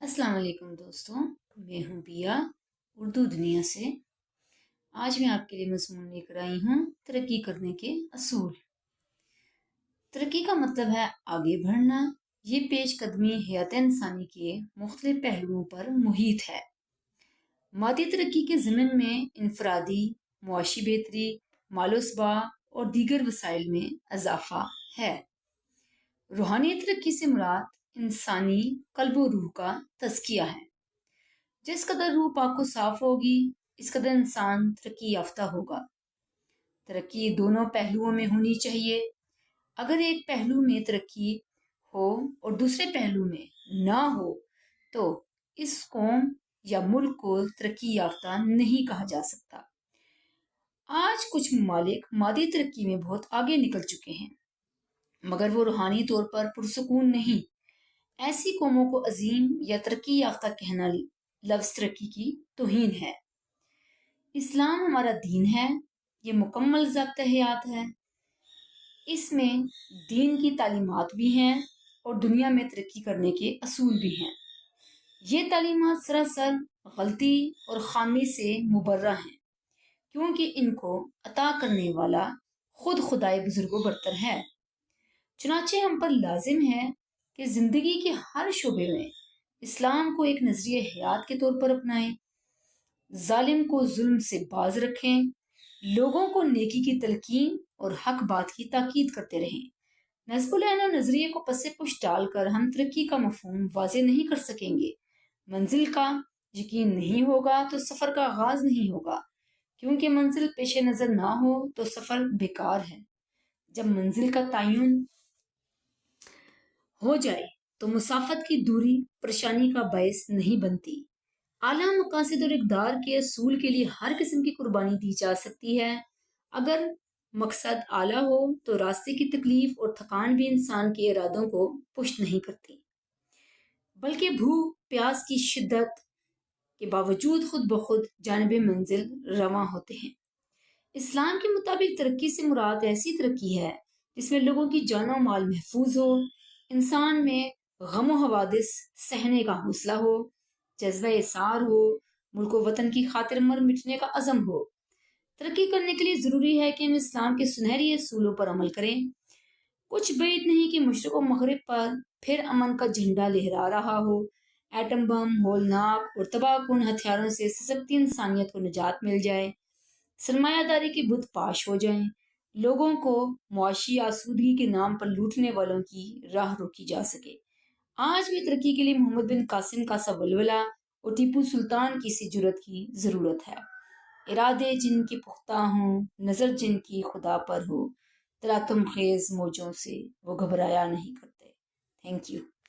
السلام علیکم دوستوں، میں ہوں پیا اردو دنیا سے۔ آج میں آپ کے لیے مضمون لے کر آئی ہوں ترقی کرنے کے اصول۔ ترقی کا مطلب ہے آگے بڑھنا۔ یہ پیش قدمی حیات انسانی کے مختلف پہلوؤں پر محیط ہے۔ مادی ترقی کے ضمن میں انفرادی، معاشی بہتری، مال و اسباع اور دیگر وسائل میں اضافہ ہے۔ روحانی ترقی سے مراد انسانی قلب و روح کا تزکیہ ہے۔ جس قدر روح پاک و صاف ہوگی، اس قدر انسان ترقی یافتہ ہوگا۔ ترقی دونوں پہلوؤں میں ہونی چاہیے۔ اگر ایک پہلو میں ترقی ہو اور دوسرے پہلو میں نہ ہو تو اس قوم یا ملک کو ترقی یافتہ نہیں کہا جا سکتا۔ آج کچھ ممالک مادی ترقی میں بہت آگے نکل چکے ہیں، مگر وہ روحانی طور پر پرسکون نہیں۔ ایسی قوموں کو عظیم یا ترقی یافتہ کہنا لفظ ترقی کی توہین ہے۔ اسلام ہمارا دین ہے، یہ مکمل ضابطہ حیات ہے۔ اس میں دین کی تعلیمات بھی ہیں اور دنیا میں ترقی کرنے کے اصول بھی ہیں۔ یہ تعلیمات سراسر غلطی اور خامی سے مبرہ ہیں، کیونکہ ان کو عطا کرنے والا خود خدائے بزرگ و برتر ہے۔ چنانچہ ہم پر لازم ہے کہ زندگی کے ہر شعبے میں اسلام کو ایک نظریہ حیات کے طور پر اپنائیں، ظالم کو ظلم سے باز رکھیں، لوگوں کو نیکی کی تلقین اور حق بات کی تاکید کرتے رہیں۔ نصب العین و نظریے کو پس پش ڈال کر ہم ترقی کا مفہوم واضح نہیں کر سکیں گے۔ منزل کا یقین نہیں ہوگا تو سفر کا آغاز نہیں ہوگا، کیونکہ منزل پیش نظر نہ ہو تو سفر بیکار ہے۔ جب منزل کا تعین ہو جائے تو مسافت کی دوری پریشانی کا باعث نہیں بنتی۔ اعلیٰ مقاصد اور اقدار کے اصول کے لیے ہر قسم کی قربانی دی جا سکتی ہے۔ اگر مقصد اعلیٰ ہو تو راستے کی تکلیف اور تھکان بھی انسان کے ارادوں کو پشت نہیں کرتی، بلکہ بھوک پیاس کی شدت کے باوجود خود بخود جانب منزل رواں ہوتے ہیں۔ اسلام کے مطابق ترقی سے مراد ایسی ترقی ہے جس میں لوگوں کی جان و مال محفوظ ہو، انسان میں غم و حوادث سہنے کا حوصلہ ہو، جذبہ اثار ہو، ملک و وطن کی خاطر مر مٹنے کا عزم ہو۔ ترقی کرنے کے لیے ضروری ہے کہ ہم اسلام کے سنہری اصولوں پر عمل کریں۔ کچھ بعید نہیں کہ مشرق و مغرب پر پھر امن کا جھنڈا لہرا رہا ہو، ایٹم بم، ہولناک اور تباہ کن ہتھیاروں سے سسکتی انسانیت کو نجات مل جائے، سرمایہ داری کے بت پاش ہو جائیں، لوگوں کو معاشی آسودگی کے نام پر لوٹنے والوں کی راہ روکی جا سکے۔ آج بھی ترقی کے لیے محمد بن قاسم کا سا ولولہ اور ٹیپو سلطان کی سی جرأت کی ضرورت ہے۔ ارادے جن کے پختہ ہوں، نظر جن کی خدا پر ہو، تلاطم خیز موجوں سے وہ گھبرایا نہیں کرتے۔ Thank you.